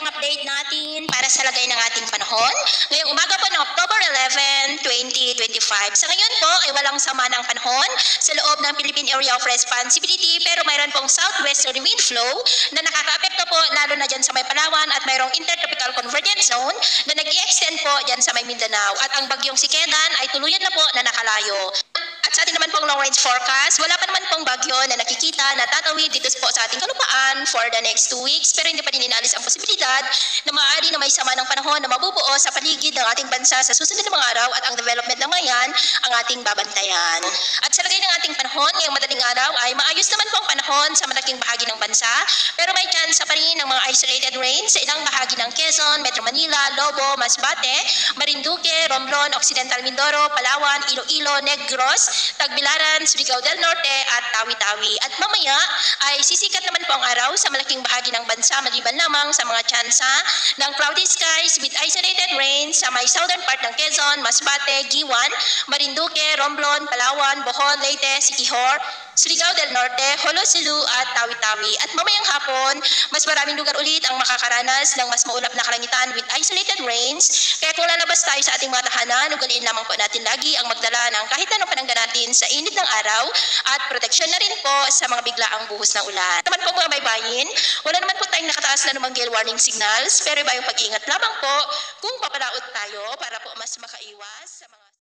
update natin para sa lagay ng ating panahon. Ngayong umaga po ng October 11, 2025. Sa ngayon po ay walang sama ng panahon sa loob ng Philippine Area of Responsibility, pero mayroon pong southwesterly wind flow na nakaka-apekto po lalo na dyan sa may Palawan at mayroong intertropical convergence zone na nag-i-extend po dyan sa may Mindanao. At ang bagyong si Kedan ay tuluyan na po na nakalayo. At sa ating naman pong long range forecast, wala pa naman pong bagyo na nakikita na tatawid dito po sa ating kalupaan for the next 2 weeks, pero hindi pa rin inaalis ang posibilidad na maaari na may sama ng panahon na mabubuo sa paligid ng ating bansa sa susunod na mga araw, at ang development ng ngayon ang ating babantayan. At sa lagay ng ating panahon ngayong madaling araw ay maayos naman po ang panahon sa malaking bahagi ng bansa, pero may chance pa rin ng mga isolated rain sa ilang bahagi ng Quezon, Metro Manila, Lobo, Masbate, Marinduque, Romblon, Occidental Mindoro, Palawan, Iloilo, Negros, Tagbilaran, Surigao del Norte at Tawi-Tawi. At mamaya ay sisikat naman po ang araw sa malaking bahagi ng bansa, maliban lamang sa mga tsansa ng cloudy skies with isolated rain sa may southern part ng Quezon, Masbate, Giwan, Marinduque, Romblon, Palawan, Bohol, Leyte, Siquijor, Surigao del Norte, Holosulu at Tawi-Tawi. At mamayang hapon, mas maraming lugar ulit ang makakaranas ng mas maulap na kalangitan with isolated rains. Kaya kung lalabas tayo sa ating mga tahanan, ugaliin lamang po natin lagi ang magdala ng kahit anong panangga natin sa init ng araw at proteksyon na rin po sa mga biglaang buhos ng ulan. Naman po mga baybayin, wala naman po tayong nakataas na namang gale warning signals, pero iba yung pag-iingat lamang po kung papalaot tayo para po mas makaiwas sa mga